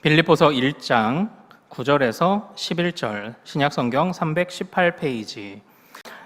빌립보서 1장 9절에서 11절, 신약성경 318페이지.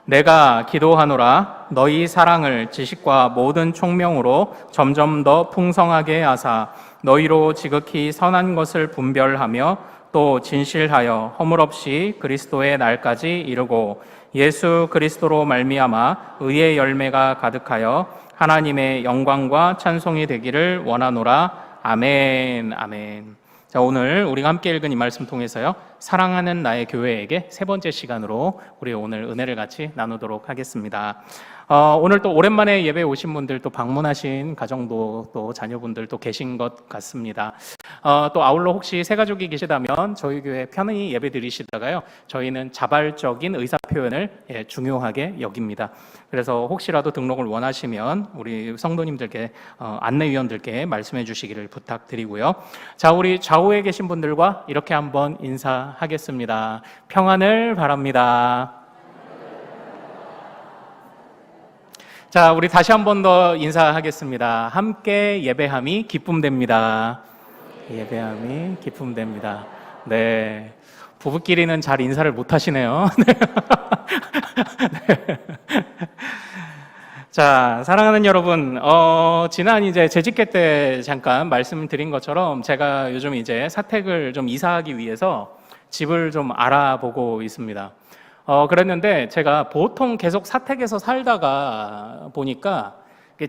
내가 기도하노라 너희 사랑을 지식과 모든 총명으로 점점 더 풍성하게 하사 너희로 지극히 선한 것을 분별하며 또 진실하여 허물없이 그리스도의 날까지 이르고 예수 그리스도로 말미암아 의의 열매가 가득하여 하나님의 영광과 찬송이 되기를 원하노라. 아멘. 아멘. 자, 오늘 우리가 함께 읽은 이 말씀 통해서요, 사랑하는 나의 교회에게 세 번째 시간으로 우리 오늘 은혜를 같이 나누도록 하겠습니다. 오늘 또 오랜만에 예배에 오신 분들, 또 방문하신 가정도 또 자녀분들도 계신 것 같습니다. 또 아울러 혹시 새 가족이 계시다면 저희 교회 편히 예배 드리시다가요, 저희는 자발적인 의사 표현을 중요하게 여깁니다. 그래서 혹시라도 등록을 원하시면 우리 성도님들께, 안내위원들께 말씀해 주시기를 부탁드리고요. 자, 우리 좌우에 계신 분들과 이렇게 한번 인사하겠습니다. 평안을 바랍니다. 자, 우리 다시 한 번 더 인사하겠습니다. 함께 예배함이 기쁨됩니다. 예배함이 기쁨됩니다. 네, 부부끼리는 잘 인사를 못 하시네요. 네. 자, 사랑하는 여러분, 지난 이제 재직회 때 잠깐 말씀드린 것처럼 제가 요즘 이제 사택을 좀 이사하기 위해서 집을 좀 알아보고 있습니다. 그랬는데 제가 보통 계속 사택에서 살다가 보니까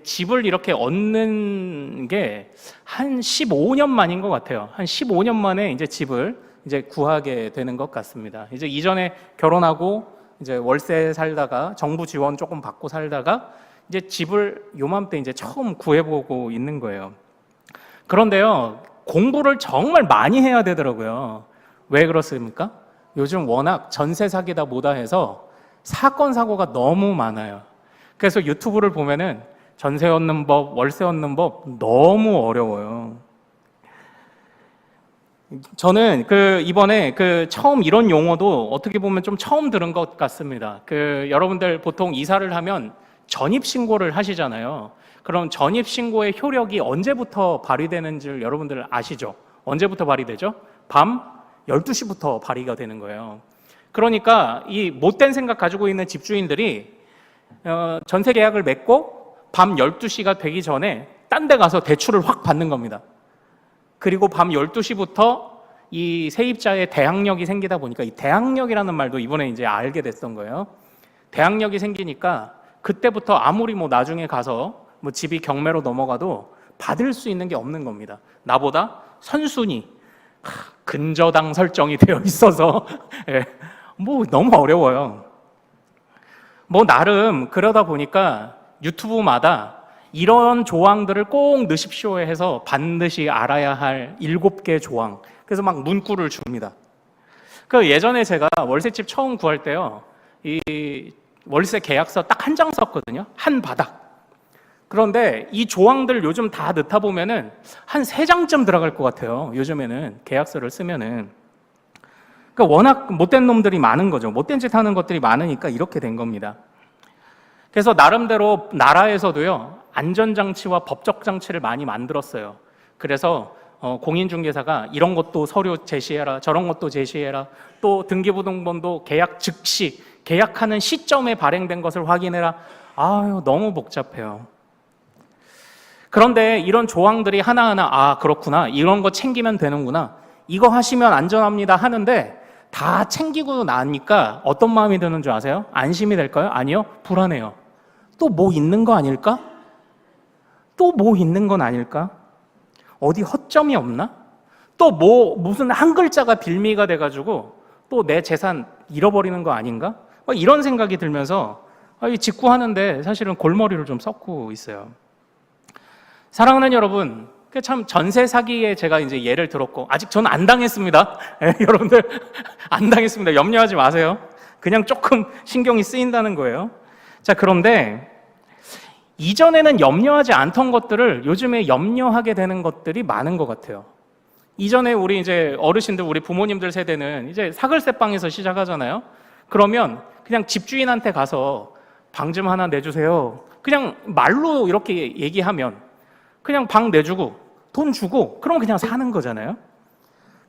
집을 이렇게 얻는 게 한 15년 만인 것 같아요. 한 15년 만에 이제 집을 이제 구하게 되는 것 같습니다. 이제 이전에 결혼하고 이제 월세 살다가 정부 지원 조금 받고 살다가 이제 집을 요맘때 이제 처음 구해보고 있는 거예요. 그런데요, 공부를 정말 많이 해야 되더라고요. 왜 그렇습니까? 요즘 워낙 전세 사기다 뭐다 해서 사건 사고가 너무 많아요. 그래서 유튜브를 보면은 전세 얻는 법, 월세 얻는 법 너무 어려워요. 저는 이번에 처음 이런 용어도 어떻게 보면 좀 처음 들은 것 같습니다. 여러분들 보통 이사를 하면 전입신고를 하시잖아요. 그럼 전입신고의 효력이 언제부터 발휘되는 줄 여러분들 아시죠? 언제부터 발휘되죠? 밤 12시부터 발휘가 되는 거예요. 그러니까 이 못된 생각 가지고 있는 집주인들이 전세 계약을 맺고 밤 12시가 되기 전에 딴 데 가서 대출을 확 받는 겁니다. 그리고 밤 12시부터 이 세입자의 대항력이 생기다 보니까, 이 대항력이라는 말도 이번에 이제 알게 됐던 거예요. 대항력이 생기니까 그때부터 아무리 뭐 나중에 가서 뭐 집이 경매로 넘어가도 받을 수 있는 게 없는 겁니다. 나보다 선순위, 근저당 설정이 되어 있어서 뭐 너무 어려워요. 뭐 나름 그러다 보니까 유튜브마다 이런 조항들을 꼭 넣으십시오 해서 반드시 알아야 할 7개 조항, 그래서 막 문구를 줍니다. 예전에 제가 월세집 처음 구할 때요, 이 월세 계약서 딱 한 장 썼거든요. 한 바닥. 그런데 이 조항들 요즘 다 넣다 보면은 한 3장쯤 들어갈 것 같아요. 요즘에는 계약서를 쓰면은. 워낙 못된 놈들이 많은 거죠. 못된 짓 하는 것들이 많으니까 이렇게 된 겁니다. 그래서 나름대로 나라에서도요, 안전장치와 법적 장치를 많이 만들었어요. 그래서 공인중개사가 이런 것도 서류 제시해라, 저런 것도 제시해라, 또 등기부등본도 계약 즉시, 계약하는 시점에 발행된 것을 확인해라. 아유, 너무 복잡해요. 그런데 이런 조항들이 하나하나, 그렇구나, 이런 거 챙기면 되는구나, 이거 하시면 안전합니다 하는데 다 챙기고 나니까 어떤 마음이 드는 줄 아세요? 안심이 될까요? 아니요, 불안해요. 또 뭐 있는 거 아닐까? 또 뭐 있는 건 아닐까? 어디 허점이 없나? 또 무슨 한 글자가 빌미가 돼가지고 또 내 재산 잃어버리는 거 아닌가? 이런 생각이 들면서 직구하는데 사실은 골머리를 좀 썩고 있어요. 사랑하는 여러분, 참 전세 사기에 제가 이제 예를 들었고, 아직 저는 안 당했습니다. 여러분들 안 당했습니다. 염려하지 마세요. 그냥 조금 신경이 쓰인다는 거예요. 자, 그런데 이전에는 염려하지 않던 것들을 요즘에 염려하게 되는 것들이 많은 것 같아요. 이전에 우리 이제 어르신들, 우리 부모님들 세대는 이제 사글세방에서 시작하잖아요. 그러면 그냥 집주인한테 가서 방 좀 하나 내주세요, 그냥 말로 이렇게 얘기하면 그냥 방 내주고 돈 주고 그러면 그냥 사는 거잖아요.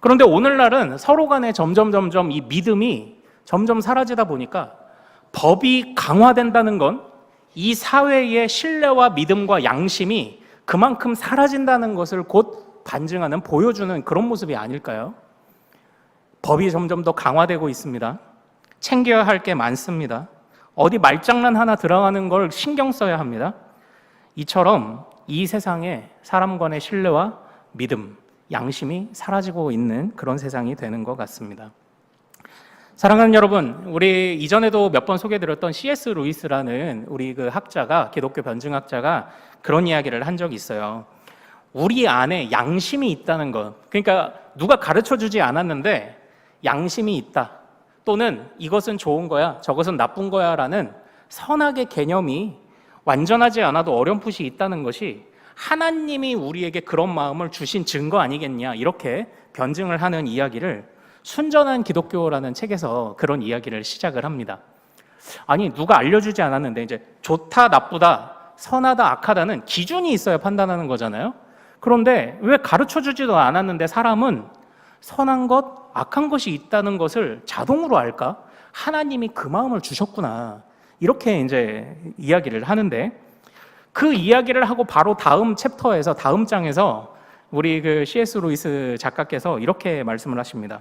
그런데 오늘날은 서로 간에 점점 이 믿음이 점점 사라지다 보니까 법이 강화된다는 건 이 사회의 신뢰와 믿음과 양심이 그만큼 사라진다는 것을 곧 반증하는, 보여주는 그런 모습이 아닐까요? 법이 점점 더 강화되고 있습니다. 챙겨야 할 게 많습니다. 어디 말장난 하나 들어가는 걸 신경 써야 합니다. 이처럼 이 세상에 사람 간의 신뢰와 믿음, 양심이 사라지고 있는 그런 세상이 되는 것 같습니다. 사랑하는 여러분, 우리 이전에도 몇 번 소개해드렸던 C.S. 루이스라는 우리 그 학자가, 기독교 변증학자가 그런 이야기를 한 적이 있어요. 우리 안에 양심이 있다는 것, 그러니까 누가 가르쳐주지 않았는데 양심이 있다, 또는 이것은 좋은 거야, 저것은 나쁜 거야 라는 선악의 개념이 완전하지 않아도 어렴풋이 있다는 것이 하나님이 우리에게 그런 마음을 주신 증거 아니겠냐, 이렇게 변증을 하는 이야기를 순전한 기독교라는 책에서 그런 이야기를 시작을 합니다. 아니, 누가 알려주지 않았는데 이제 좋다, 나쁘다, 선하다, 악하다는 기준이 있어야 판단하는 거잖아요. 그런데 왜 가르쳐주지도 않았는데 사람은 선한 것, 악한 것이 있다는 것을 자동으로 알까? 하나님이 그 마음을 주셨구나, 이렇게 이제 이야기를 하는데, 그 이야기를 하고 바로 다음 챕터에서, 다음 장에서 우리 그 C.S. 루이스 작가께서 이렇게 말씀을 하십니다.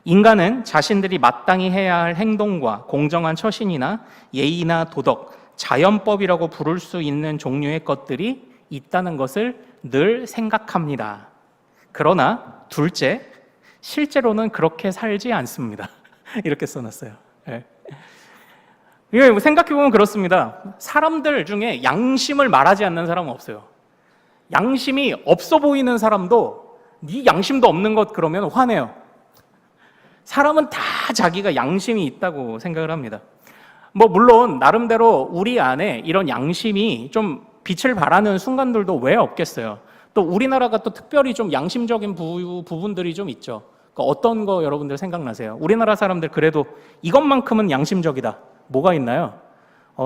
인간은 자신들이 마땅히 해야 할 행동과 공정한 처신이나 예의나 도덕, 자연법이라고 부를 수 있는 종류의 것들이 있다는 것을 늘 생각합니다. 그러나 둘째, 실제로는 그렇게 살지 않습니다. 이렇게 써놨어요. 네. 이거 생각해보면 그렇습니다. 사람들 중에 양심을 말하지 않는 사람은 없어요. 양심이 없어 보이는 사람도 네 양심도 없는 것 그러면 화내요. 사람은 다 자기가 양심이 있다고 생각을 합니다. 물론 나름대로 우리 안에 이런 양심이 좀 빛을 발하는 순간들도 왜 없겠어요. 또 우리나라가 또 특별히 좀 양심적인 부분들이 좀 있죠. 어떤 거 여러분들 생각나세요? 우리나라 사람들 그래도 이것만큼은 양심적이다, 뭐가 있나요?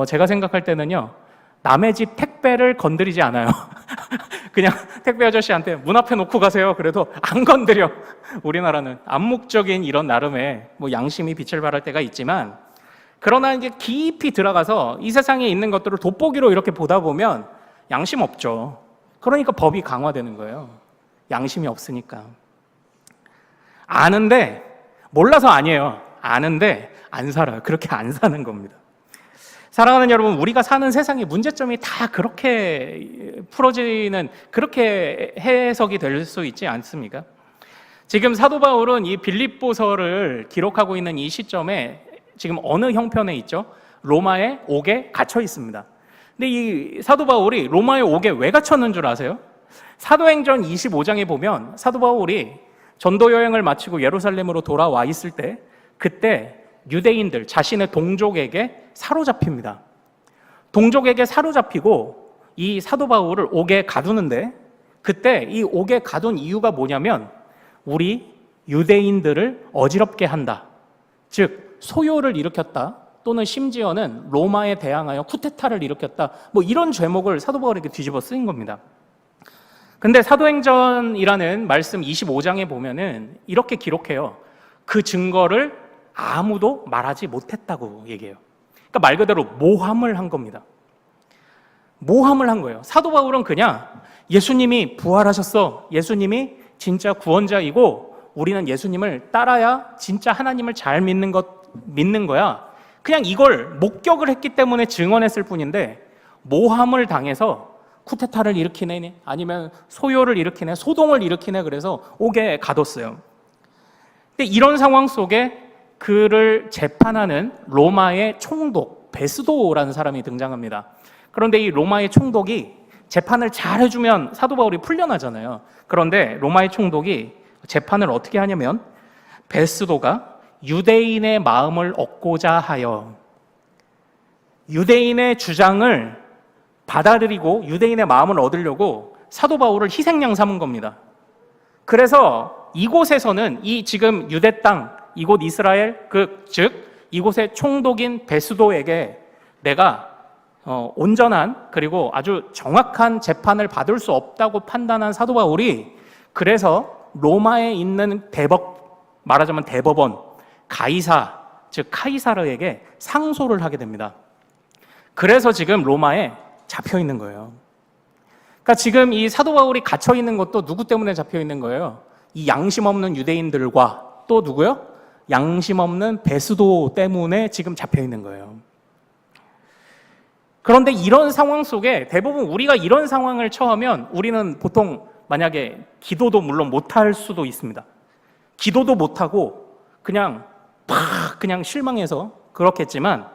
제가 생각할 때는요, 남의 집 택배를 건드리지 않아요. 그냥 택배 아저씨한테 문 앞에 놓고 가세요, 그래도 안 건드려. 우리나라는 암묵적인 이런 나름의 양심이 빛을 발할 때가 있지만, 그러나 이제 깊이 들어가서 이 세상에 있는 것들을 돋보기로 이렇게 보다 보면 양심 없죠. 그러니까 법이 강화되는 거예요. 양심이 없으니까. 아는데, 몰라서 아니에요. 아는데 안 살아요. 그렇게 안 사는 겁니다. 사랑하는 여러분, 우리가 사는 세상의 문제점이 다 그렇게 풀어지는, 그렇게 해석이 될 수 있지 않습니까? 지금 사도 바울은 이 빌립보서를 기록하고 있는 이 시점에 지금 어느 형편에 있죠? 로마의 옥에 갇혀 있습니다. 근데 이 사도 바울이 로마의 옥에 왜 갇혔는 줄 아세요? 사도행전 25장에 보면 사도 바울이 전도 여행을 마치고 예루살렘으로 돌아와 있을 때, 그때 유대인들, 자신의 동족에게 사로잡힙니다. 동족에게 사로잡히고 이 사도 바울을 옥에 가두는데, 그때 이 옥에 가둔 이유가 뭐냐면 우리 유대인들을 어지럽게 한다, 즉 소요를 일으켰다, 또는 심지어는 로마에 대항하여 쿠데타를 일으켰다, 이런 죄목을 사도 바울에게 뒤집어 쓰인 겁니다. 근데 사도행전이라는 말씀 25장에 보면은 이렇게 기록해요. 그 증거를 아무도 말하지 못했다고 얘기해요. 그러니까 말 그대로 모함을 한 겁니다. 모함을 한 거예요. 사도 바울은 그냥 예수님이 부활하셨어, 예수님이 진짜 구원자이고 우리는 예수님을 따라야 진짜 하나님을 잘 믿는 거야, 그냥 이걸 목격을 했기 때문에 증언했을 뿐인데, 모함을 당해서 쿠데타를 일으키네, 아니면 소요를 일으키네, 소동을 일으키네, 그래서 옥에 가뒀어요. 근데 이런 상황 속에 그를 재판하는 로마의 총독 베스도라는 사람이 등장합니다. 그런데 이 로마의 총독이 재판을 잘 해주면 사도 바울이 풀려나잖아요. 그런데 로마의 총독이 재판을 어떻게 하냐면, 베스도가 유대인의 마음을 얻고자 하여 유대인의 주장을 받아들이고 유대인의 마음을 얻으려고 사도 바울을 희생양 삼은 겁니다. 그래서 이곳에서는 이 지금 유대 땅, 이곳 이스라엘, 즉 이곳의 총독인 베스도에게 내가 온전한 그리고 아주 정확한 재판을 받을 수 없다고 판단한 사도 바울이, 그래서 로마에 있는 말하자면 대법원 가이사, 즉 카이사르에게 상소를 하게 됩니다. 그래서 지금 로마에 잡혀 있는 거예요. 그러니까 지금 이 사도 바울이 갇혀 있는 것도 누구 때문에 잡혀 있는 거예요? 이 양심 없는 유대인들과 또 누구요? 양심 없는 베스도 때문에 지금 잡혀 있는 거예요. 그런데 이런 상황 속에 대부분 우리가 이런 상황을 처하면 우리는 보통 만약에 기도도 물론 못할 수도 있습니다. 기도도 못하고 그냥 실망해서 그렇겠지만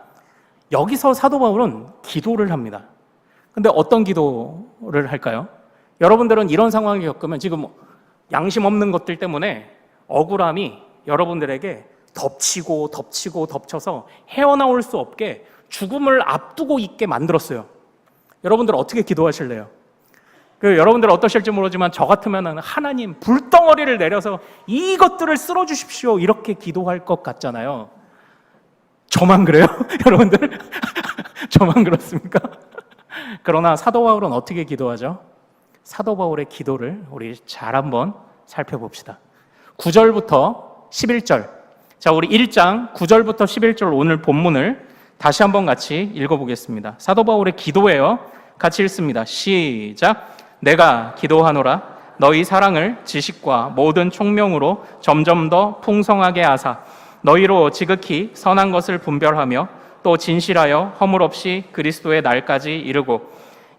여기서 사도 바울은 기도를 합니다. 근데 어떤 기도를 할까요? 여러분들은 이런 상황을 겪으면 지금 양심 없는 것들 때문에 억울함이 여러분들에게 덮쳐서 헤어나올 수 없게 죽음을 앞두고 있게 만들었어요. 여러분들 어떻게 기도하실래요? 여러분들 어떠실지 모르지만 저 같으면 하나님 불덩어리를 내려서 이것들을 쓸어주십시오 이렇게 기도할 것 같잖아요. 저만 그래요? 여러분들? 저만 그렇습니까? 그러나 사도 바울은 어떻게 기도하죠? 사도 바울의 기도를 우리 잘 한번 살펴봅시다. 9절부터 11절. 자, 우리 1장 9절부터 11절 오늘 본문을 다시 한번 같이 읽어보겠습니다. 사도 바울의 기도예요. 같이 읽습니다. 시작. 내가 기도하노라 너희 사랑을 지식과 모든 총명으로 점점 더 풍성하게 하사 너희로 지극히 선한 것을 분별하며 또 진실하여 허물 없이 그리스도의 날까지 이르고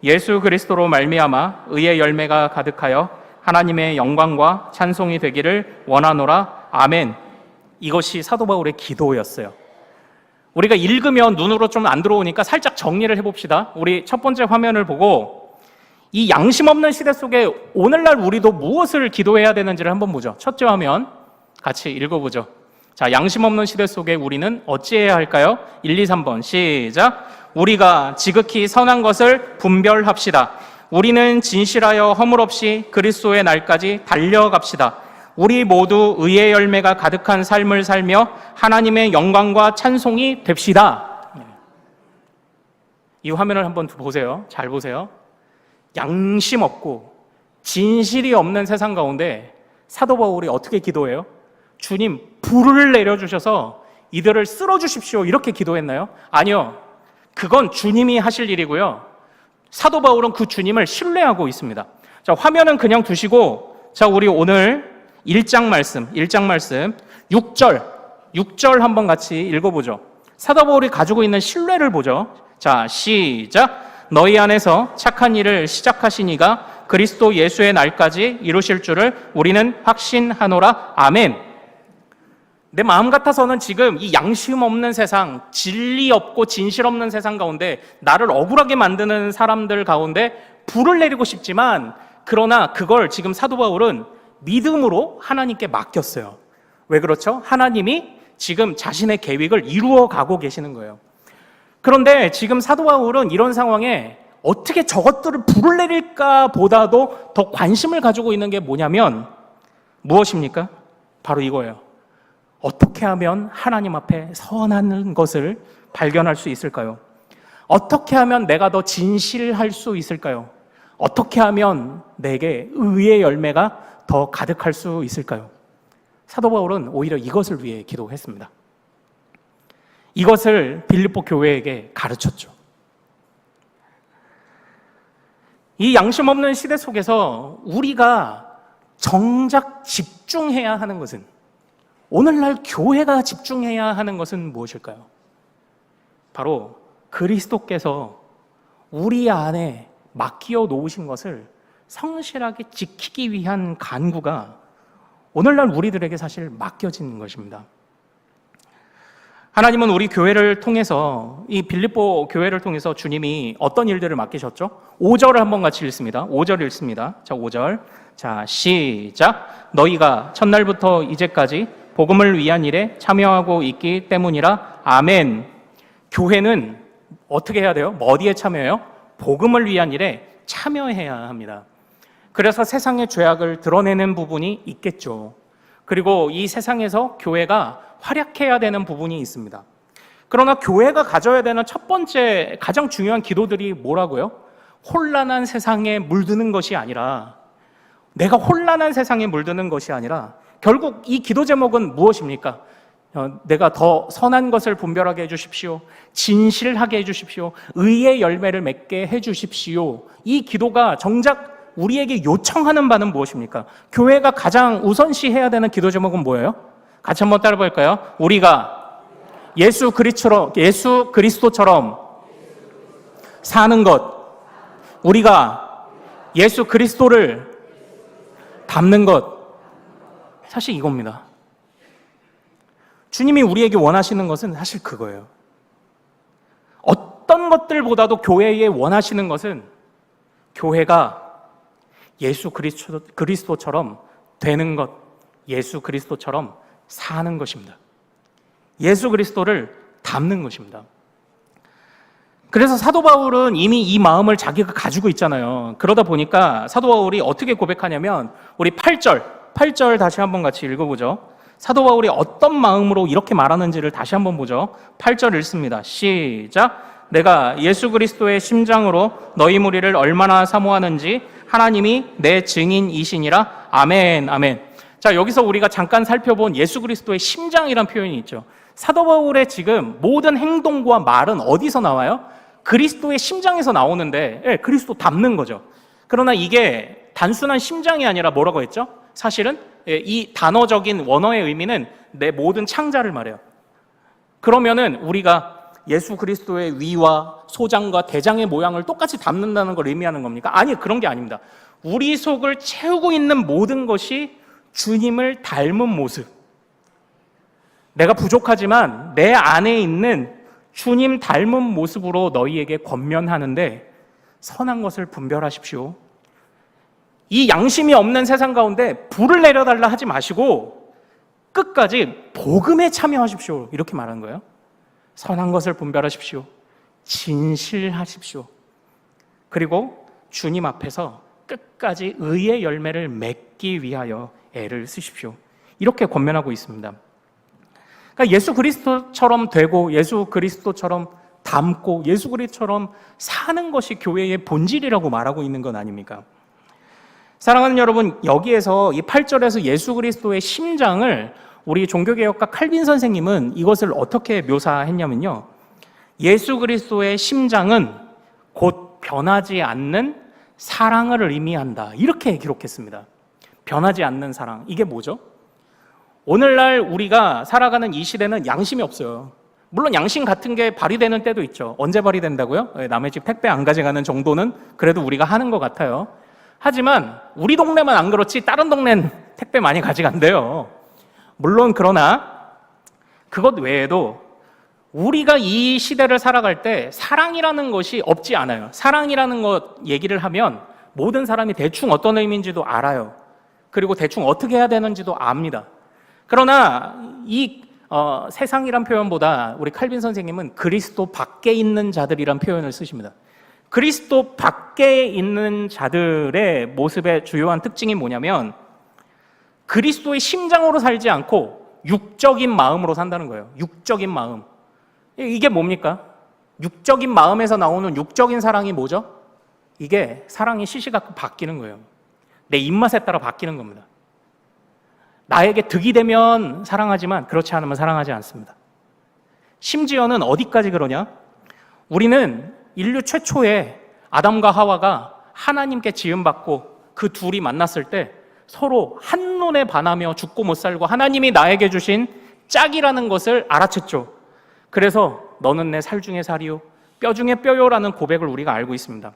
예수 그리스도로 말미암아 의의 열매가 가득하여 하나님의 영광과 찬송이 되기를 원하노라. 아멘. 이것이 사도 바울의 기도였어요. 우리가 읽으면 눈으로 좀 안 들어오니까 살짝 정리를 해봅시다. 우리 첫 번째 화면을 보고 이 양심 없는 시대 속에 오늘날 우리도 무엇을 기도해야 되는지를 한번 보죠. 첫째 화면 같이 읽어보죠. 자, 양심 없는 시대 속에 우리는 어찌해야 할까요? 1, 2, 3번 시작. 우리가 지극히 선한 것을 분별합시다. 우리는 진실하여 허물 없이 그리스도의 날까지 달려갑시다. 우리 모두 의의 열매가 가득한 삶을 살며 하나님의 영광과 찬송이 됩시다. 이 화면을 한번 보세요. 잘 보세요. 양심 없고 진실이 없는 세상 가운데 사도 바울이 어떻게 기도해요? 주님, 불을 내려주셔서 이들을 쓸어주십시오 이렇게 기도했나요? 아니요. 그건 주님이 하실 일이고요. 사도 바울은 그 주님을 신뢰하고 있습니다. 자, 화면은 그냥 두시고 자, 우리 오늘 1장 말씀 6절 한번 같이 읽어보죠. 사도 바울이 가지고 있는 신뢰를 보죠. 자, 시작. 너희 안에서 착한 일을 시작하신 이가 그리스도 예수의 날까지 이루실 줄을 우리는 확신하노라. 아멘. 내 마음 같아서는 지금 이 양심 없는 세상, 진리 없고 진실 없는 세상 가운데 나를 억울하게 만드는 사람들 가운데 불을 내리고 싶지만 그러나 그걸 지금 사도 바울은 믿음으로 하나님께 맡겼어요. 왜 그렇죠? 하나님이 지금 자신의 계획을 이루어 가고 계시는 거예요. 그런데 지금 사도 바울은 이런 상황에 어떻게 저것들을 불을 내릴까 보다도 더 관심을 가지고 있는 게 뭐냐면 무엇입니까? 바로 이거예요. 어떻게 하면 하나님 앞에 선한 것을 발견할 수 있을까요? 어떻게 하면 내가 더 진실할 수 있을까요? 어떻게 하면 내게 의의 열매가 더 가득할 수 있을까요? 사도 바울은 오히려 이것을 위해 기도했습니다. 이것을 빌립보 교회에게 가르쳤죠. 이 양심 없는 시대 속에서 우리가 정작 집중해야 하는 것은, 오늘날 교회가 집중해야 하는 것은 무엇일까요? 바로 그리스도께서 우리 안에 맡겨 놓으신 것을 성실하게 지키기 위한 간구가 오늘날 우리들에게 사실 맡겨진 것입니다. 하나님은 우리 교회를 통해서, 이 빌립보 교회를 통해서 주님이 어떤 일들을 맡기셨죠? 5절을 한번 같이 읽습니다. 5절 읽습니다. 자, 5절. 자, 시작. 너희가 첫날부터 이제까지 복음을 위한 일에 참여하고 있기 때문이라. 아멘. 교회는 어떻게 해야 돼요? 어디에 참여해요? 복음을 위한 일에 참여해야 합니다. 그래서 세상의 죄악을 드러내는 부분이 있겠죠. 그리고 이 세상에서 교회가 활약해야 되는 부분이 있습니다. 그러나 교회가 가져야 되는 첫 번째 가장 중요한 기도들이 뭐라고요? 혼란한 세상에 물드는 것이 아니라 내가 혼란한 세상에 물드는 것이 아니라 결국 이 기도 제목은 무엇입니까? 내가 더 선한 것을 분별하게 해주십시오. 진실하게 해주십시오. 의의 열매를 맺게 해주십시오. 이 기도가 정작 우리에게 요청하는 바는 무엇입니까? 교회가 가장 우선시해야 되는 기도 제목은 뭐예요? 같이 한번 따라 볼까요? 우리가 예수 그리스도처럼 사는 것, 우리가 예수 그리스도를 닮는 것, 사실 이겁니다. 주님이 우리에게 원하시는 것은 사실 그거예요. 어떤 것들보다도 교회에 원하시는 것은 교회가 예수 그리스도처럼 되는 것, 예수 그리스도처럼 사는 것입니다. 예수 그리스도를 닮는 것입니다. 그래서 사도 바울은 이미 이 마음을 자기가 가지고 있잖아요. 그러다 보니까 사도 바울이 어떻게 고백하냐면 우리 8절 다시 한번 같이 읽어보죠. 사도 바울이 어떤 마음으로 이렇게 말하는지를 다시 한번 보죠. 8절 읽습니다. 시작. 내가 예수 그리스도의 심장으로 너희 무리를 얼마나 사모하는지 하나님이 내 증인이시니라. 아멘, 아멘. 자, 여기서 우리가 잠깐 살펴본 예수 그리스도의 심장이란 표현이 있죠. 사도 바울의 지금 모든 행동과 말은 어디서 나와요? 그리스도의 심장에서 나오는데, 그리스도 닮는 거죠. 그러나 이게 단순한 심장이 아니라 뭐라고 했죠? 사실은 이 단어적인 원어의 의미는 내 모든 창자를 말해요. 그러면은 우리가 예수 그리스도의 위와 소장과 대장의 모양을 똑같이 담는다는 걸 의미하는 겁니까? 아니, 그런 게 아닙니다. 우리 속을 채우고 있는 모든 것이 주님을 닮은 모습. 내가 부족하지만 내 안에 있는 주님 닮은 모습으로 너희에게 권면하는데 선한 것을 분별하십시오. 이 양심이 없는 세상 가운데 불을 내려달라 하지 마시고 끝까지 복음에 참여하십시오. 이렇게 말하는 거예요. 선한 것을 분별하십시오. 진실하십시오. 그리고 주님 앞에서 끝까지 의의 열매를 맺기 위하여 애를 쓰십시오. 이렇게 권면하고 있습니다. 그러니까 예수 그리스도처럼 되고 예수 그리스도처럼 닮고 예수 그리스도처럼 사는 것이 교회의 본질이라고 말하고 있는 건 아닙니까? 사랑하는 여러분, 여기에서 이 8절에서 예수 그리스도의 심장을 우리 종교개혁가 칼빈 선생님은 이것을 어떻게 묘사했냐면요. 예수 그리스도의 심장은 곧 변하지 않는 사랑을 의미한다. 이렇게 기록했습니다. 변하지 않는 사랑. 이게 뭐죠? 오늘날 우리가 살아가는 이 시대는 양심이 없어요. 물론 양심 같은 게 발휘되는 때도 있죠. 언제 발휘된다고요? 남의 집 택배 안 가져가는 정도는 그래도 우리가 하는 것 같아요. 하지만 우리 동네만 안 그렇지 다른 동네는 택배 많이 가져간대요. 물론 그러나 그것 외에도 우리가 이 시대를 살아갈 때 사랑이라는 것이 없지 않아요. 사랑이라는 것 얘기를 하면 모든 사람이 대충 어떤 의미인지도 알아요. 그리고 대충 어떻게 해야 되는지도 압니다. 그러나 이 세상이란 표현보다 우리 칼빈 선생님은 그리스도 밖에 있는 자들이란 표현을 쓰십니다. 그리스도 밖에 있는 자들의 모습의 주요한 특징이 뭐냐면 그리스도의 심장으로 살지 않고 육적인 마음으로 산다는 거예요. 육적인 마음. 이게 뭡니까? 육적인 마음에서 나오는 육적인 사랑이 뭐죠? 이게 사랑이 시시각각 바뀌는 거예요. 내 입맛에 따라 바뀌는 겁니다. 나에게 득이 되면 사랑하지만 그렇지 않으면 사랑하지 않습니다. 심지어는 어디까지 그러냐? 우리는 인류 최초의 아담과 하와가 하나님께 지음받고 그 둘이 만났을 때 서로 한눈에 반하며 죽고 못 살고 하나님이 나에게 주신 짝이라는 것을 알아챘죠. 그래서 너는 내 살 중에 살이요 뼈 중에 뼈요라는 고백을 우리가 알고 있습니다.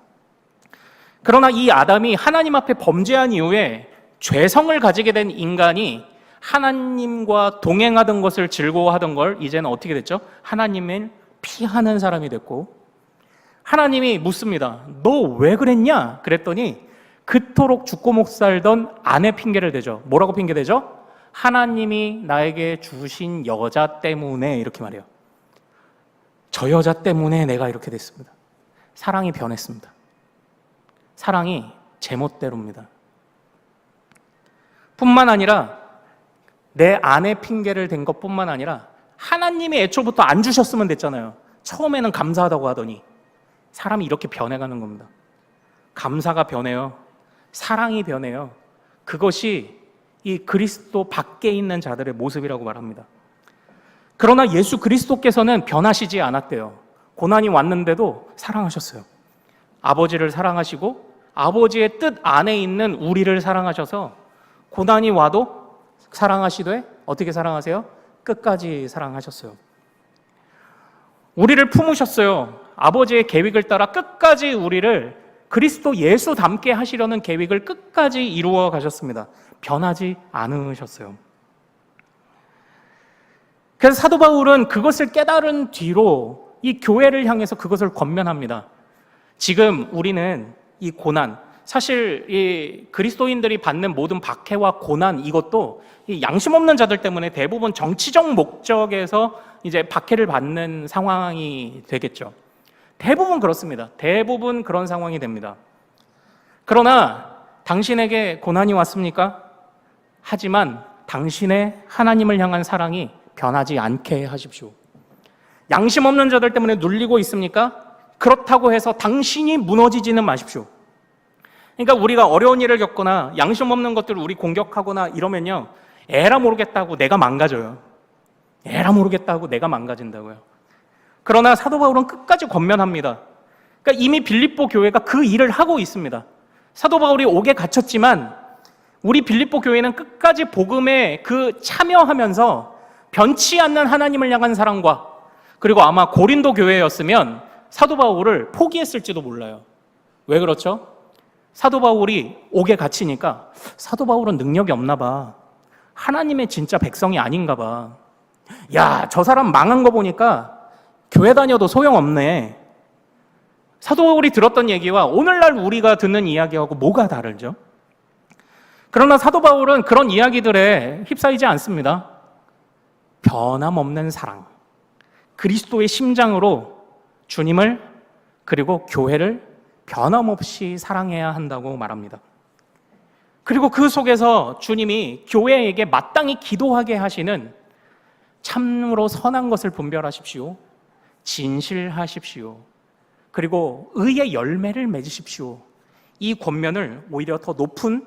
그러나 이 아담이 하나님 앞에 범죄한 이후에 죄성을 가지게 된 인간이 하나님과 동행하던 것을 즐거워하던 걸 이제는 어떻게 됐죠? 하나님을 피하는 사람이 됐고 하나님이 묻습니다. 너 왜 그랬냐? 그랬더니 그토록 죽고 못 살던 아내 핑계를 대죠. 뭐라고 핑계대죠? 하나님이 나에게 주신 여자 때문에 이렇게 말해요. 저 여자 때문에 내가 이렇게 됐습니다. 사랑이 변했습니다. 사랑이 제멋대로입니다. 뿐만 아니라 내 아내 핑계를 댄 것뿐만 아니라 하나님이 애초부터 안 주셨으면 됐잖아요. 처음에는 감사하다고 하더니 사람이 이렇게 변해가는 겁니다. 감사가 변해요. 사랑이 변해요. 그것이 이 그리스도 밖에 있는 자들의 모습이라고 말합니다. 그러나 예수 그리스도께서는 변하시지 않았대요. 고난이 왔는데도 사랑하셨어요. 아버지를 사랑하시고 아버지의 뜻 안에 있는 우리를 사랑하셔서 고난이 와도 사랑하시되 어떻게 사랑하세요? 끝까지 사랑하셨어요. 우리를 품으셨어요. 아버지의 계획을 따라 끝까지 우리를 그리스도 예수 닮게 하시려는 계획을 끝까지 이루어 가셨습니다. 변하지 않으셨어요. 그래서 사도 바울은 그것을 깨달은 뒤로 이 교회를 향해서 그것을 권면합니다. 지금 우리는 이 고난, 사실 이 그리스도인들이 받는 모든 박해와 고난, 이것도 이 양심 없는 자들 때문에 대부분 정치적 목적에서 이제 박해를 받는 상황이 되겠죠. 대부분 그렇습니다. 대부분 그런 상황이 됩니다. 그러나 당신에게 고난이 왔습니까? 하지만 당신의 하나님을 향한 사랑이 변하지 않게 하십시오. 양심 없는 자들 때문에 눌리고 있습니까? 그렇다고 해서 당신이 무너지지는 마십시오. 그러니까 우리가 어려운 일을 겪거나 양심 없는 것들을 우리 공격하거나 이러면요, 에라 모르겠다고 내가 망가져요. 에라 모르겠다고 내가 망가진다고요. 그러나 사도 바울은 끝까지 권면합니다. 그러니까 이미 빌립보 교회가 그 일을 하고 있습니다. 사도 바울이 옥에 갇혔지만 우리 빌립보 교회는 끝까지 복음에 그 참여하면서 변치 않는 하나님을 향한 사랑과, 그리고 아마 고린도 교회였으면 사도 바울을 포기했을지도 몰라요. 왜 그렇죠? 사도 바울이 옥에 갇히니까 사도 바울은 능력이 없나 봐. 하나님의 진짜 백성이 아닌가 봐. 야, 저 사람 망한 거 보니까 교회 다녀도 소용없네. 사도 바울이 들었던 얘기와 오늘날 우리가 듣는 이야기하고 뭐가 다르죠? 그러나 사도 바울은 그런 이야기들에 휩싸이지 않습니다. 변함없는 사랑, 그리스도의 심장으로 주님을 그리고 교회를 변함없이 사랑해야 한다고 말합니다. 그리고 그 속에서 주님이 교회에게 마땅히 기도하게 하시는 참으로 선한 것을 분별하십시오. 진실하십시오. 그리고 의의 열매를 맺으십시오. 이 권면을 오히려 더 높은,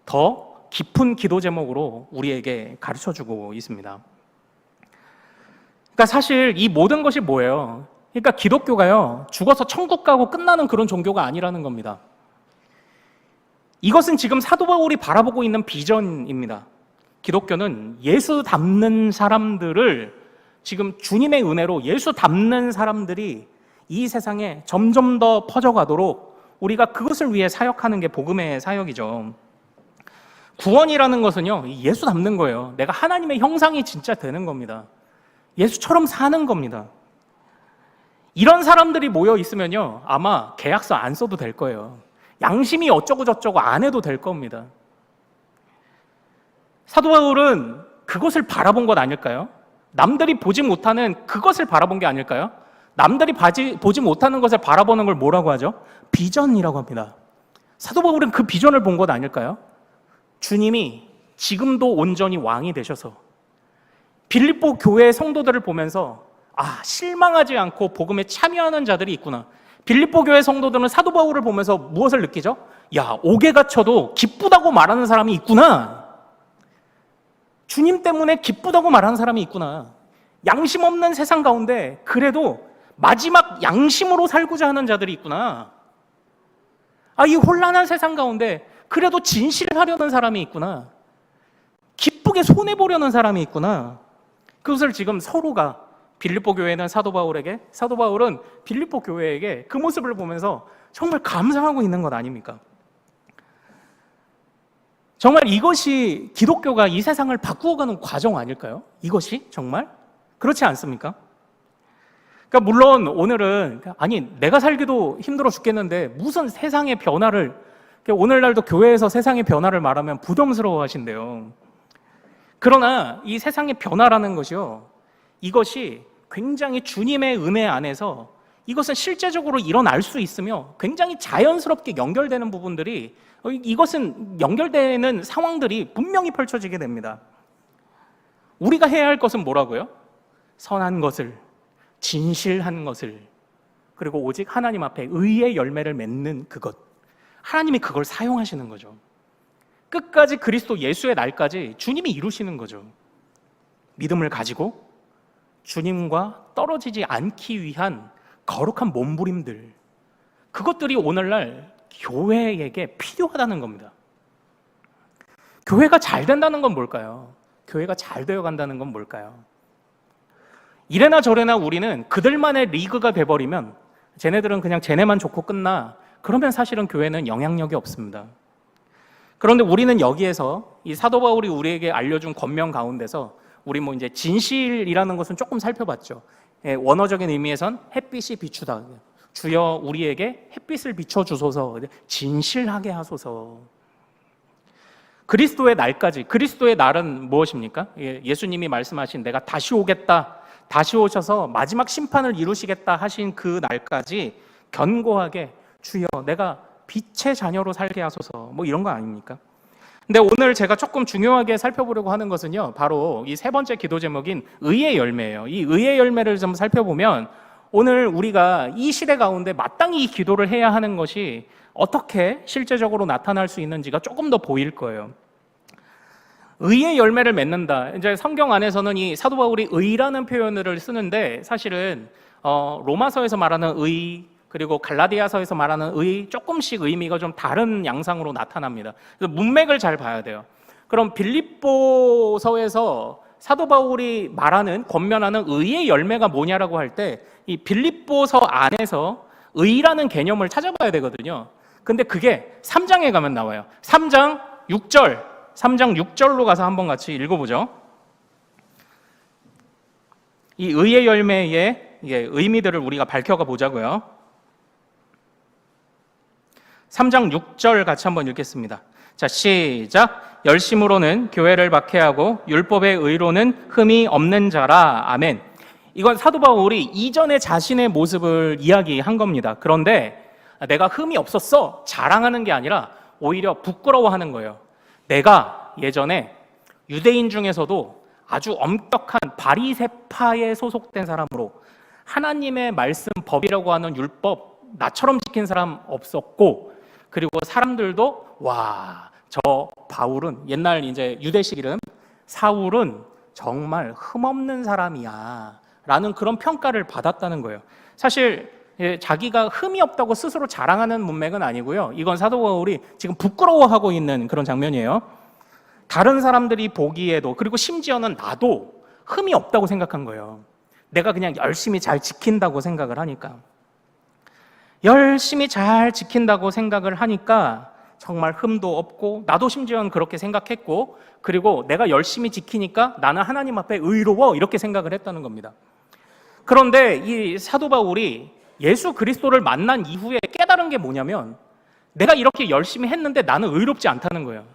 더 깊은 기도 제목으로 우리에게 가르쳐주고 있습니다. 그러니까 사실 이 모든 것이 뭐예요? 그러니까 기독교가요, 죽어서 천국 가고 끝나는 그런 종교가 아니라는 겁니다. 이것은 지금 사도 바울이 바라보고 있는 비전입니다. 기독교는 예수 닮는 사람들을, 지금 주님의 은혜로 예수 닮는 사람들이 이 세상에 점점 더 퍼져가도록 우리가 그것을 위해 사역하는 게 복음의 사역이죠. 구원이라는 것은요, 예수 닮는 거예요. 내가 하나님의 형상이 진짜 되는 겁니다. 예수처럼 사는 겁니다. 이런 사람들이 모여 있으면요, 아마 계약서 안 써도 될 거예요. 양심이 어쩌고 저쩌고 안 해도 될 겁니다. 사도 바울은 그것을 바라본 것 아닐까요? 남들이 보지 못하는 그것을 바라본 게 아닐까요? 남들이 보지 못하는 것을 바라보는 걸 뭐라고 하죠? 비전이라고 합니다. 사도 바울은 그 비전을 본 것 아닐까요? 주님이 지금도 온전히 왕이 되셔서 빌립보 교회의 성도들을 보면서 실망하지 않고 복음에 참여하는 자들이 있구나. 빌립보 교회 성도들은 사도 바울을 보면서 무엇을 느끼죠? 야, 옥에 갇혀도 기쁘다고 말하는 사람이 있구나. 주님 때문에 기쁘다고 말하는 사람이 있구나. 양심 없는 세상 가운데 그래도 마지막 양심으로 살고자 하는 자들이 있구나. 이 혼란한 세상 가운데 그래도 진실하려는 사람이 있구나. 기쁘게 손해보려는 사람이 있구나. 그것을 지금 서로가, 빌립보 교회는 사도 바울에게, 사도 바울은 빌립보 교회에게 그 모습을 보면서 정말 감사하고 있는 것 아닙니까? 정말 이것이 기독교가 이 세상을 바꾸어가는 과정 아닐까요? 이것이 정말? 그렇지 않습니까? 그러니까 물론 오늘은 내가 살기도 힘들어 죽겠는데 무슨 세상의 변화를, 오늘날도 교회에서 세상의 변화를 말하면 부담스러워 하신대요. 그러나 이 세상의 변화라는 것이요, 이것이 굉장히 주님의 은혜 안에서 이것은 실제적으로 일어날 수 있으며 굉장히 자연스럽게 연결되는 부분들이, 이것은 연결되는 상황들이 분명히 펼쳐지게 됩니다. 우리가 해야 할 것은 뭐라고요? 선한 것을, 진실한 것을, 그리고 오직 하나님 앞에 의의 열매를 맺는 그것. 하나님이 그걸 사용하시는 거죠. 끝까지 그리스도 예수의 날까지 주님이 이루시는 거죠. 믿음을 가지고 주님과 떨어지지 않기 위한 거룩한 몸부림들, 그것들이 오늘날 교회에게 필요하다는 겁니다. 교회가 잘 된다는 건 뭘까요? 교회가 잘 되어 간다는 건 뭘까요? 이래나 저래나 우리는 그들만의 리그가 돼버리면, 쟤네들은 그냥 쟤네만 좋고 끝나, 그러면 사실은 교회는 영향력이 없습니다. 그런데 우리는 여기에서 이 사도 바울이 우리에게 알려준 권면 가운데서 우리 이제 진실이라는 것은 조금 살펴봤죠. 원어적인 의미에선 햇빛이 비추다. 주여 우리에게 햇빛을 비춰주소서, 진실하게 하소서. 그리스도의 날까지, 그리스도의 날은 무엇입니까? 예수님이 말씀하신 내가 다시 오겠다, 다시 오셔서 마지막 심판을 이루시겠다 하신 그 날까지 견고하게 주여 내가 빛의 자녀로 살게 하소서, 이런 거 아닙니까? 근데 오늘 제가 조금 중요하게 살펴보려고 하는 것은요, 바로 이 세 번째 기도 제목인 의의 열매예요. 이 의의 열매를 좀 살펴보면 오늘 우리가 이 시대 가운데 마땅히 이 기도를 해야 하는 것이 어떻게 실제적으로 나타날 수 있는지가 조금 더 보일 거예요. 의의 열매를 맺는다. 이제 성경 안에서는 이 사도 바울이 의라는 표현을 쓰는데, 사실은 로마서에서 말하는 의, 그리고 갈라디아서에서 말하는 의, 조금씩 의미가 좀 다른 양상으로 나타납니다. 그래서 문맥을 잘 봐야 돼요. 그럼 빌립보서에서 사도 바울이 말하는, 권면하는 의의 열매가 뭐냐라고 할 때, 이 빌립보서 안에서 의라는 개념을 찾아봐야 되거든요. 근데 그게 3장에 가면 나와요. 3장 6절로 가서 한번 같이 읽어보죠. 이 의의 열매의 의미들을 우리가 밝혀가 보자고요. 3장 6절 같이 한번 읽겠습니다. 자, 시작. 열심으로는 교회를 박해하고 율법의 의로는 흠이 없는 자라. 아멘. 이건 사도 바울이 이전에 자신의 모습을 이야기한 겁니다. 그런데 내가 흠이 없었어 자랑하는 게 아니라 오히려 부끄러워하는 거예요. 내가 예전에 유대인 중에서도 아주 엄격한 바리새파에 소속된 사람으로 하나님의 말씀, 법이라고 하는 율법 나처럼 지킨 사람 없었고, 그리고 사람들도 저 바울은, 옛날 이제 유대식 이름 사울은 정말 흠없는 사람이야 라는 그런 평가를 받았다는 거예요. 사실 자기가 흠이 없다고 스스로 자랑하는 문맥은 아니고요. 이건 사도 바울이 지금 부끄러워하고 있는 그런 장면이에요. 다른 사람들이 보기에도, 그리고 심지어는 나도 흠이 없다고 생각한 거예요. 내가 그냥 열심히 잘 지킨다고 생각을 하니까. 열심히 잘 지킨다고 생각을 하니까 정말 흠도 없고, 나도 심지어는 그렇게 생각했고, 그리고 내가 열심히 지키니까 나는 하나님 앞에 의로워 이렇게 생각을 했다는 겁니다. 그런데 이 사도 바울이 예수 그리스도를 만난 이후에 깨달은 게 뭐냐면, 내가 이렇게 열심히 했는데 나는 의롭지 않다는 거예요.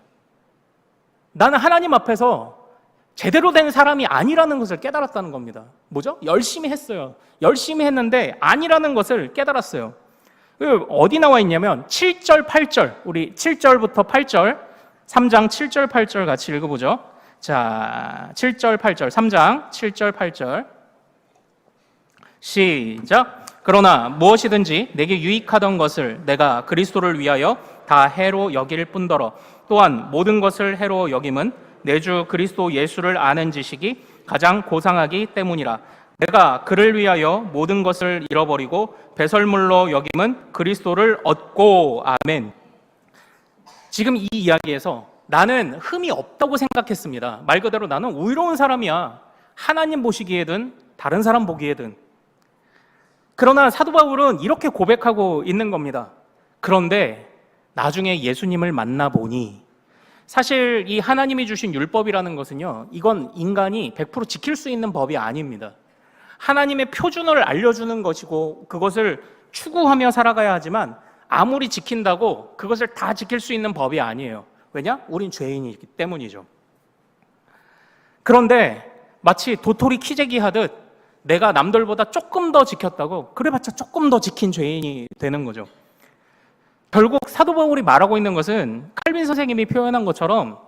나는 하나님 앞에서 제대로 된 사람이 아니라는 것을 깨달았다는 겁니다. 뭐죠? 열심히 했어요. 열심히 했는데 아니라는 것을 깨달았어요. 어디 나와 있냐면 7절, 8절, 우리 7절부터 8절, 3장 7절, 8절 같이 읽어보죠. 자, 7절, 8절, 3장 7절, 8절 시작. 그러나 무엇이든지 내게 유익하던 것을 내가 그리스도를 위하여 다 해로 여길 뿐더러 또한 모든 것을 해로 여김은 내 주 그리스도 예수를 아는 지식이 가장 고상하기 때문이라. 내가 그를 위하여 모든 것을 잃어버리고 배설물로 여김은 그리스도를 얻고. 아멘. 지금 이 이야기에서 나는 흠이 없다고 생각했습니다. 말 그대로 나는 의로운 사람이야. 하나님 보시기에든 다른 사람 보기에든. 그러나 사도 바울은 이렇게 고백하고 있는 겁니다. 그런데 나중에 예수님을 만나보니 사실 이 하나님이 주신 율법이라는 것은요, 이건 인간이 100% 지킬 수 있는 법이 아닙니다. 하나님의 표준을 알려주는 것이고 그것을 추구하며 살아가야 하지만 아무리 지킨다고 그것을 다 지킬 수 있는 법이 아니에요. 왜냐? 우린 죄인이기 때문이죠. 그런데 마치 도토리 키재기 하듯 내가 남들보다 조금 더 지켰다고 그래봤자 조금 더 지킨 죄인이 되는 거죠. 결국 사도 바울이 말하고 있는 것은 칼빈 선생님이 표현한 것처럼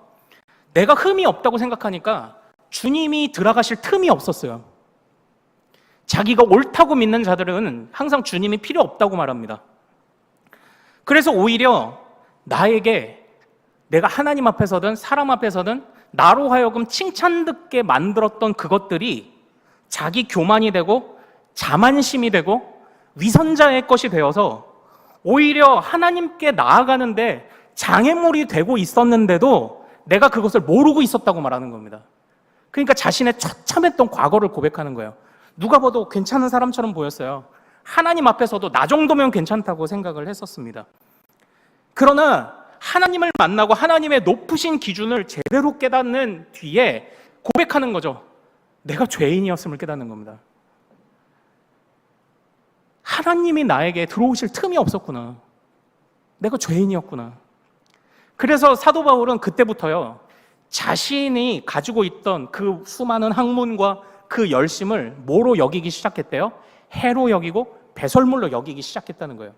내가 흠이 없다고 생각하니까 주님이 들어가실 틈이 없었어요. 자기가 옳다고 믿는 자들은 항상 주님이 필요 없다고 말합니다. 그래서 오히려 나에게 내가 하나님 앞에서든 사람 앞에서든 나로 하여금 칭찬 듣게 만들었던 그것들이 자기 교만이 되고 자만심이 되고 위선자의 것이 되어서 오히려 하나님께 나아가는데 장애물이 되고 있었는데도 내가 그것을 모르고 있었다고 말하는 겁니다. 그러니까 자신의 처참했던 과거를 고백하는 거예요. 누가 봐도 괜찮은 사람처럼 보였어요. 하나님 앞에서도 나 정도면 괜찮다고 생각을 했었습니다. 그러나 하나님을 만나고 하나님의 높으신 기준을 제대로 깨닫는 뒤에 고백하는 거죠. 내가 죄인이었음을 깨닫는 겁니다. 하나님이 나에게 들어오실 틈이 없었구나. 내가 죄인이었구나. 그래서 사도 바울은 그때부터요, 자신이 가지고 있던 그 수많은 학문과 그 열심을 뭐로 여기기 시작했대요? 해로 여기고 배설물로 여기기 시작했다는 거예요.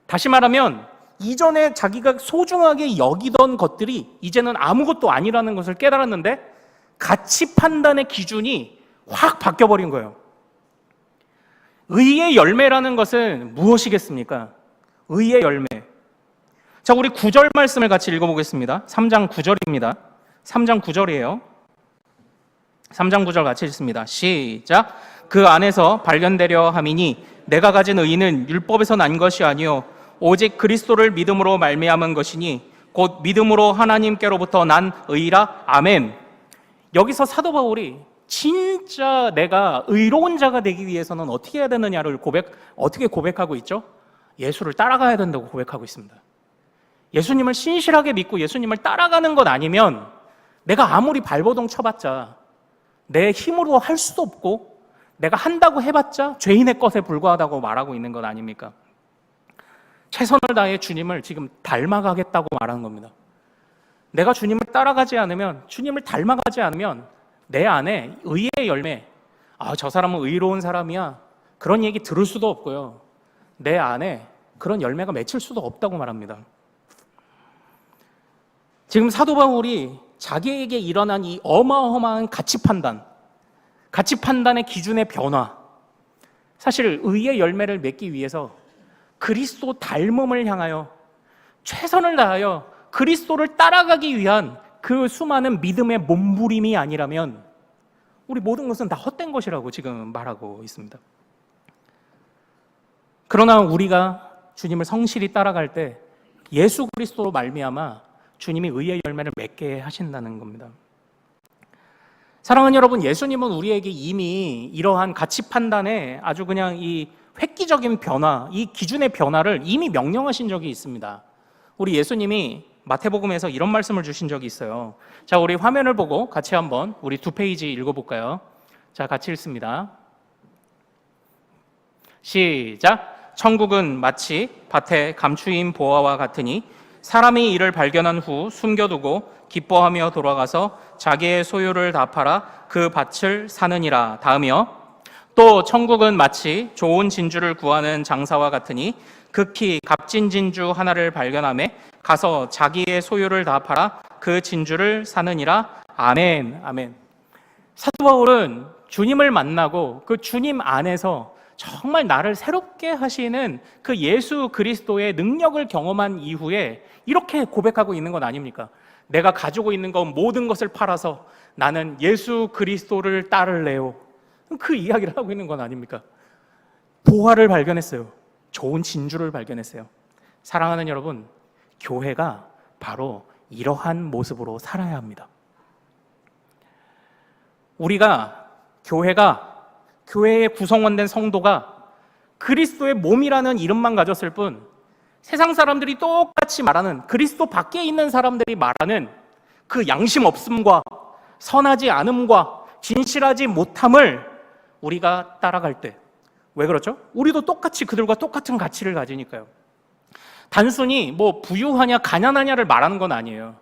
다시 말하면 이전에 자기가 소중하게 여기던 것들이 이제는 아무것도 아니라는 것을 깨달았는데 가치 판단의 기준이 확 바뀌어버린 거예요. 의의 열매라는 것은 무엇이겠습니까? 의의 열매. 자, 우리 9절 말씀을 같이 읽어보겠습니다. 3장 9절입니다. 3장 9절이에요. 3장 9절 같이 읽습니다. 시작. 그 안에서 발견되려 함이니 내가 가진 의는 율법에서 난 것이 아니요 오직 그리스도를 믿음으로 말미암은 것이니 곧 믿음으로 하나님께로부터 난 의라. 아멘. 여기서 사도 바울이 진짜 내가 의로운 자가 되기 위해서는 어떻게 해야 되느냐를 어떻게 고백하고 있죠? 예수를 따라가야 된다고 고백하고 있습니다. 예수님을 신실하게 믿고 예수님을 따라가는 것 아니면 내가 아무리 발버둥 쳐봤자 내 힘으로 할 수도 없고 내가 한다고 해봤자 죄인의 것에 불과하다고 말하고 있는 것 아닙니까? 최선을 다해 주님을 지금 닮아가겠다고 말하는 겁니다. 내가 주님을 따라가지 않으면, 주님을 닮아가지 않으면 내 안에 의의 열매, 저 사람은 의로운 사람이야, 그런 얘기 들을 수도 없고요, 내 안에 그런 열매가 맺힐 수도 없다고 말합니다. 지금 사도 바울이 자기에게 일어난 이 어마어마한 가치 판단의 기준의 변화, 사실 의의 열매를 맺기 위해서 그리스도 닮음을 향하여 최선을 다하여 그리스도를 따라가기 위한 그 수많은 믿음의 몸부림이 아니라면 우리 모든 것은 다 헛된 것이라고 지금 말하고 있습니다. 그러나 우리가 주님을 성실히 따라갈 때 예수 그리스도로 말미암아 주님이 의의 열매를 맺게 하신다는 겁니다. 사랑하는 여러분, 예수님은 우리에게 이미 이러한 가치 판단에 아주 그냥 이 획기적인 변화, 이 기준의 변화를 이미 명령하신 적이 있습니다. 우리 예수님이 마태복음에서 이런 말씀을 주신 적이 있어요. 자, 우리 화면을 보고 같이 한번 우리 2페이지 읽어볼까요? 자, 같이 읽습니다. 시작. 천국은 마치 밭에 감추인 보화와 같으니 사람이 이를 발견한 후 숨겨두고 기뻐하며 돌아가서 자기의 소유를 다 팔아 그 밭을 사느니라. 다음이요. 또 천국은 마치 좋은 진주를 구하는 장사와 같으니 극히 값진 진주 하나를 발견하매 가서 자기의 소유를 다 팔아 그 진주를 사느니라. 아멘. 아멘. 사도 바울은 주님을 만나고 그 주님 안에서 정말 나를 새롭게 하시는 그 예수 그리스도의 능력을 경험한 이후에 이렇게 고백하고 있는 건 아닙니까? 내가 가지고 있는 것 모든 것을 팔아서 나는 예수 그리스도를 따를래요. 그 이야기를 하고 있는 건 아닙니까? 보화를 발견했어요. 좋은 진주를 발견했어요. 사랑하는 여러분, 교회가 바로 이러한 모습으로 살아야 합니다. 교회의 구성원된 성도가 그리스도의 몸이라는 이름만 가졌을 뿐 세상 사람들이 똑같이 말하는, 그리스도 밖에 있는 사람들이 말하는 그 양심 없음과 선하지 않음과 진실하지 못함을 우리가 따라갈 때, 왜 그렇죠? 우리도 똑같이 그들과 똑같은 가치를 가지니까요. 단순히 뭐 부유하냐 가난하냐를 말하는 건 아니에요.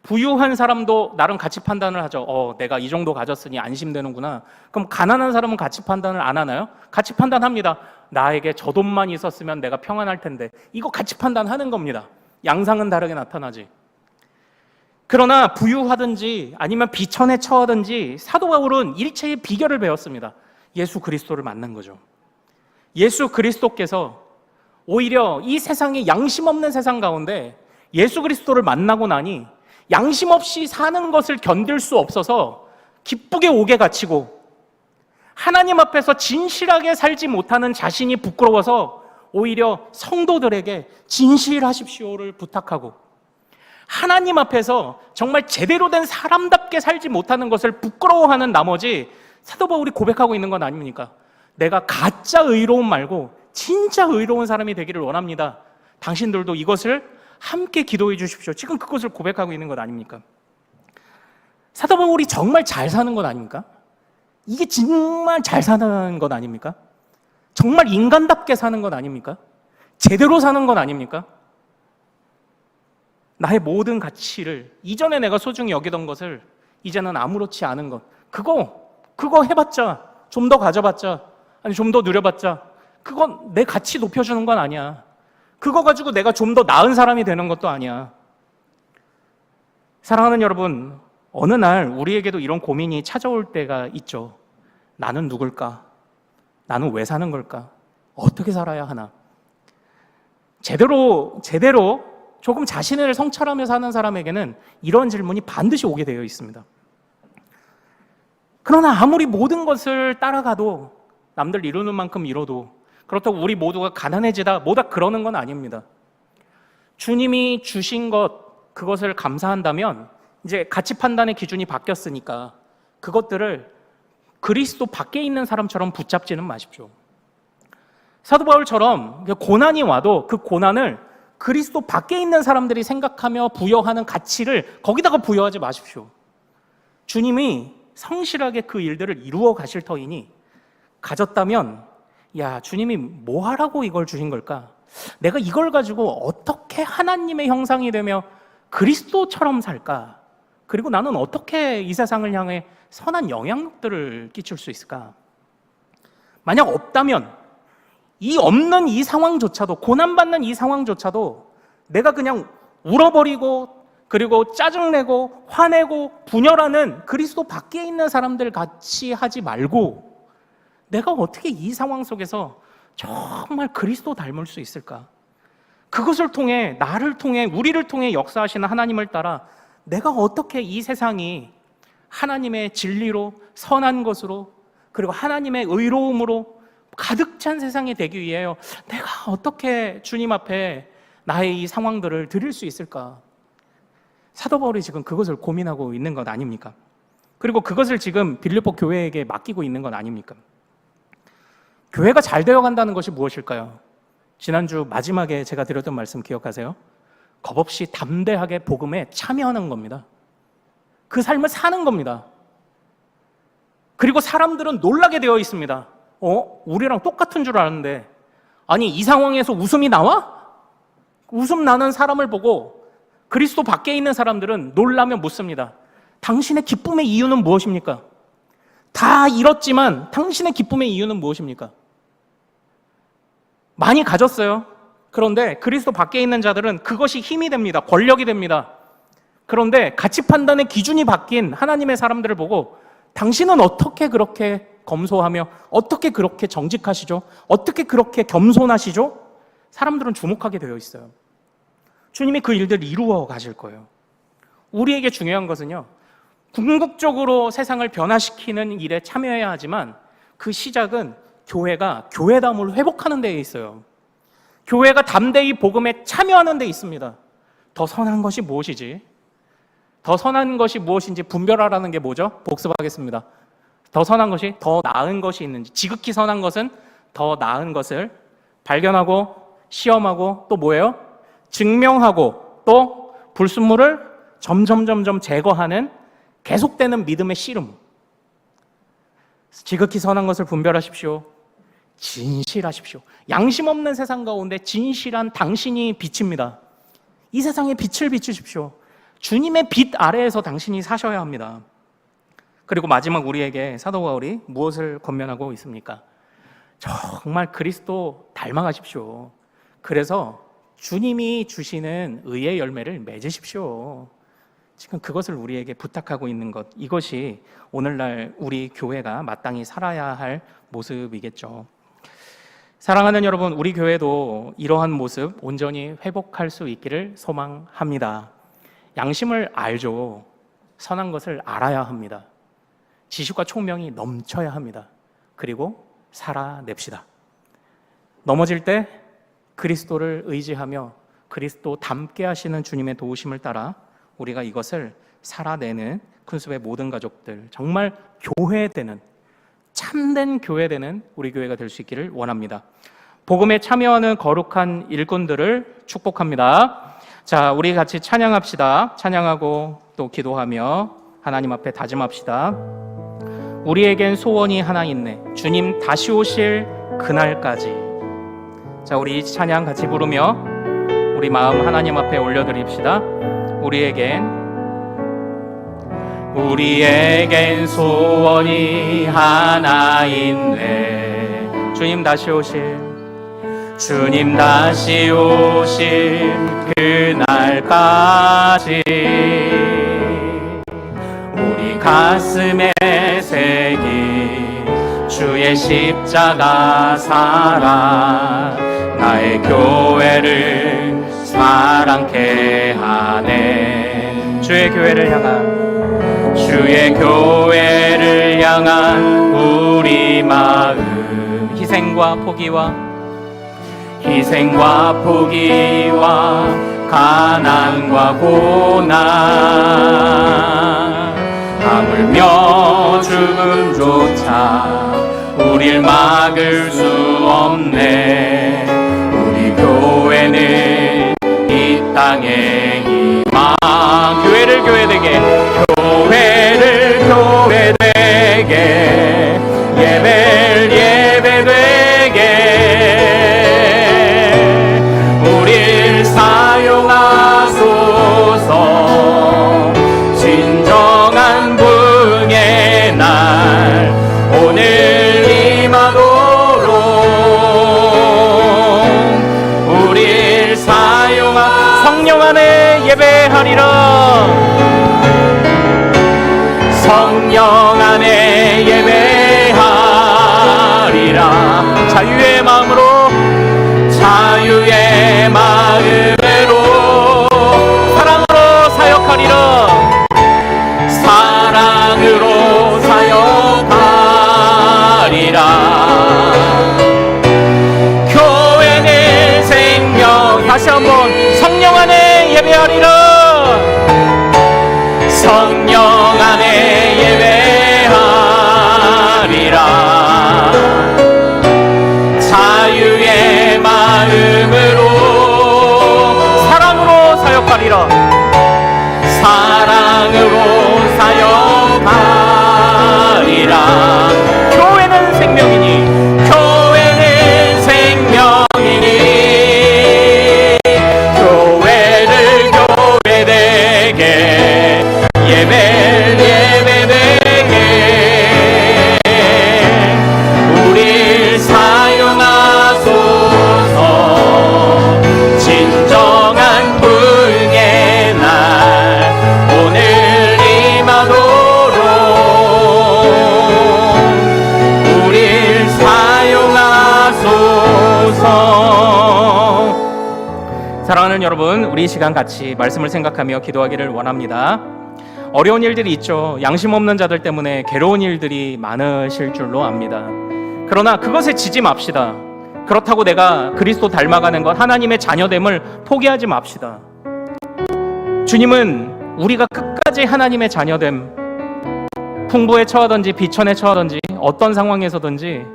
부유한 사람도 나름 가치 판단을 하죠. 내가 이 정도 가졌으니 안심되는구나. 그럼 가난한 사람은 가치 판단을 안 하나요? 가치 판단합니다. 나에게 저 돈만 있었으면 내가 평안할 텐데. 이거 가치 판단하는 겁니다. 양상은 다르게 나타나지. 그러나 부유하든지 아니면 비천에 처하든지 사도 바울은 일체의 비결을 배웠습니다. 예수 그리스도를 만난 거죠. 예수 그리스도께서 오히려 이 세상의 양심 없는 세상 가운데 예수 그리스도를 만나고 나니 양심 없이 사는 것을 견딜 수 없어서 기쁘게 옥에 갇히고, 하나님 앞에서 진실하게 살지 못하는 자신이 부끄러워서 오히려 성도들에게 진실하십시오를 부탁하고, 하나님 앞에서 정말 제대로 된 사람답게 살지 못하는 것을 부끄러워하는 나머지 사도 바울이 고백하고 있는 건 아닙니까? 내가 가짜 의로움 말고 진짜 의로운 사람이 되기를 원합니다. 당신들도 이것을 함께 기도해 주십시오. 지금 그것을 고백하고 있는 것 아닙니까? 사도 바울이 정말 잘 사는 것 아닙니까? 이게 정말 잘 사는 것 아닙니까? 정말 인간답게 사는 것 아닙니까? 제대로 사는 것 아닙니까? 나의 모든 가치를, 이전에 내가 소중히 여기던 것을 이제는 아무렇지 않은 것, 그거 해봤자, 좀 더 가져봤자, 아니 좀 더 누려봤자, 그건 내 가치 높여주는 건 아니야. 그거 가지고 내가 좀 더 나은 사람이 되는 것도 아니야. 사랑하는 여러분, 어느 날 우리에게도 이런 고민이 찾아올 때가 있죠. 나는 누굴까? 나는 왜 사는 걸까? 어떻게 살아야 하나? 제대로 조금 자신을 성찰하며 사는 사람에게는 이런 질문이 반드시 오게 되어 있습니다. 그러나 아무리 모든 것을 따라가도, 남들 이루는 만큼 이뤄도, 그렇다고 우리 모두가 가난해지다 뭐다 그러는 건 아닙니다. 주님이 주신 것, 그것을 감사한다면 이제 가치 판단의 기준이 바뀌었으니까 그것들을 그리스도 밖에 있는 사람처럼 붙잡지는 마십시오. 사도 바울처럼 고난이 와도 그 고난을 그리스도 밖에 있는 사람들이 생각하며 부여하는 가치를 거기다가 부여하지 마십시오. 주님이 성실하게 그 일들을 이루어 가실 터이니, 가졌다면 야, 주님이 뭐 하라고 이걸 주신 걸까? 내가 이걸 가지고 어떻게 하나님의 형상이 되며 그리스도처럼 살까? 그리고 나는 어떻게 이 세상을 향해 선한 영향력들을 끼칠 수 있을까? 만약 없다면, 이 없는 이 상황조차도, 고난받는 이 상황조차도 내가 그냥 울어버리고, 그리고 짜증내고 화내고 분열하는 그리스도 밖에 있는 사람들 같이 하지 말고, 내가 어떻게 이 상황 속에서 정말 그리스도 닮을 수 있을까? 그것을 통해, 나를 통해, 우리를 통해 역사하시는 하나님을 따라 내가 어떻게 이 세상이 하나님의 진리로, 선한 것으로, 그리고 하나님의 의로움으로 가득 찬 세상이 되기 위하여 내가 어떻게 주님 앞에 나의 이 상황들을 드릴 수 있을까? 사도 바울이 지금 그것을 고민하고 있는 것 아닙니까? 그리고 그것을 지금 빌립보 교회에게 맡기고 있는 것 아닙니까? 교회가 잘 되어간다는 것이 무엇일까요? 지난주 마지막에 제가 드렸던 말씀 기억하세요? 겁없이 담대하게 복음에 참여하는 겁니다. 그 삶을 사는 겁니다. 그리고 사람들은 놀라게 되어 있습니다. 우리랑 똑같은 줄 아는데, 아니 이 상황에서 웃음이 나와? 웃음 나는 사람을 보고 그리스도 밖에 있는 사람들은 놀라며 묻습니다. 당신의 기쁨의 이유는 무엇입니까? 다 잃었지만 당신의 기쁨의 이유는 무엇입니까? 많이 가졌어요. 그런데 그리스도 밖에 있는 자들은 그것이 힘이 됩니다. 권력이 됩니다. 그런데 가치 판단의 기준이 바뀐 하나님의 사람들을 보고, 당신은 어떻게 그렇게 검소하며 어떻게 그렇게 정직하시죠? 어떻게 그렇게 겸손하시죠? 사람들은 주목하게 되어 있어요. 주님이 그 일들을 이루어 가실 거예요. 우리에게 중요한 것은요, 궁극적으로 세상을 변화시키는 일에 참여해야 하지만 그 시작은 교회가 교회다움을 회복하는 데에 있어요. 교회가 담대히 복음에 참여하는 데 있습니다. 더 선한 것이 무엇이지? 더 선한 것이 무엇인지 분별하라는 게 뭐죠? 복습하겠습니다. 더 선한 것이, 더 나은 것이 있는지, 지극히 선한 것은 더 나은 것을 발견하고 시험하고 또 뭐예요? 증명하고 또 불순물을 점점 제거하는 계속되는 믿음의 씨름. 지극히 선한 것을 분별하십시오. 진실하십시오. 양심 없는 세상 가운데 진실한 당신이 빛입니다. 이 세상에 빛을 비추십시오. 주님의 빛 아래에서 당신이 사셔야 합니다. 그리고 마지막 우리에게 사도 바울이 무엇을 권면하고 있습니까? 정말 그리스도 닮아가십시오. 그래서 주님이 주시는 의의 열매를 맺으십시오. 지금 그것을 우리에게 부탁하고 있는 것, 이것이 오늘날 우리 교회가 마땅히 살아야 할 모습이겠죠. 사랑하는 여러분, 우리 교회도 이러한 모습 온전히 회복할 수 있기를 소망합니다. 양심을 알죠. 선한 것을 알아야 합니다. 지식과 총명이 넘쳐야 합니다. 그리고 살아냅시다. 넘어질 때 그리스도를 의지하며 그리스도 닮게 하시는 주님의 도우심을 따라 우리가 이것을 살아내는 큰숲의 모든 가족들, 정말 교회되는, 참된 교회되는 우리 교회가 될 수 있기를 원합니다. 복음에 참여하는 거룩한 일꾼들을 축복합니다. 자, 우리 같이 찬양합시다. 찬양하고 또 기도하며 하나님 앞에 다짐합시다. 우리에겐 소원이 하나 있네. 주님 다시 오실 그날까지. 자, 우리 이 찬양 같이 부르며 우리 마음 하나님 앞에 올려드립시다. 우리에겐 소원이 하나 있네. 주님 다시 오실 그날까지 우리 가슴에 새긴 주의 십자가 사랑 나의 교회를 사랑케 하네. 주의 교회를 향한 우리 마음 희생과 포기와 가난과 고난 하물며 죽음조차 우릴 막을 수 없네. 우리 교회는 이 땅의 희망. 교회를 교회되게 예배를 예배되게 우릴 사용하소서. 진정한 부흥의 날 오늘 임하도록 우릴 성령 안에 예배하리라. 성령 안에 예배하리라. 자유의 마음으로 사랑으로 사역하리라. 교회는 생명. 다시 한번 성령 안에 예배하리라. 성령 안에 예배하리라. 자유의 마음으로 사랑으로 사역하리라. 교회는 생명이니 교회를 교회되게 예배되게 우릴 사용하소서. 진정한 부흥의 날 오늘 임하도록 우릴 사용하소서. 사랑하는 여러분, 우리 이 시간 같이 말씀을 생각하며 기도하기를 원합니다. 어려운 일들이 있죠. 양심 없는 자들 때문에 괴로운 일들이 많으실 줄로 압니다. 그러나 그것에 지지 맙시다. 그렇다고 내가 그리스도 닮아가는 것, 하나님의 자녀됨을 포기하지 맙시다. 주님은 우리가 끝까지 하나님의 자녀됨, 풍부에 처하든지 비천에 처하든지 어떤 상황에서든지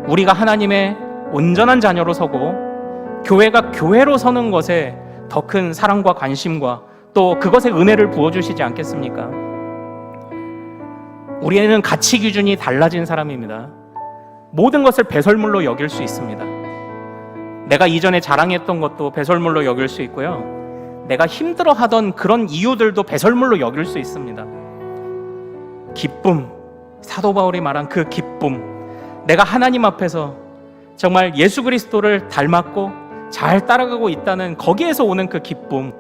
우리가 하나님의 온전한 자녀로 서고 교회가 교회로 서는 것에 더 큰 사랑과 관심과 또 그것에 은혜를 부어주시지 않겠습니까? 우리는 가치 기준이 달라진 사람입니다. 모든 것을 배설물로 여길 수 있습니다. 내가 이전에 자랑했던 것도 배설물로 여길 수 있고요. 내가 힘들어하던 그런 이유들도 배설물로 여길 수 있습니다. 기쁨, 사도 바울이 말한 그 기쁨, 내가 하나님 앞에서 정말 예수 그리스도를 닮았고 잘 따라가고 있다는 거기에서 오는 그 기쁨,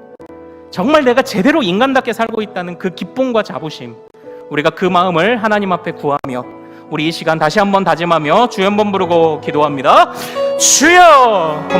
정말 내가 제대로 인간답게 살고 있다는 그 기쁨과 자부심, 우리가 그 마음을 하나님 앞에 구하며 우리 이 시간 다시 한번 다짐하며 주여 한번 부르고 기도합니다. 주여!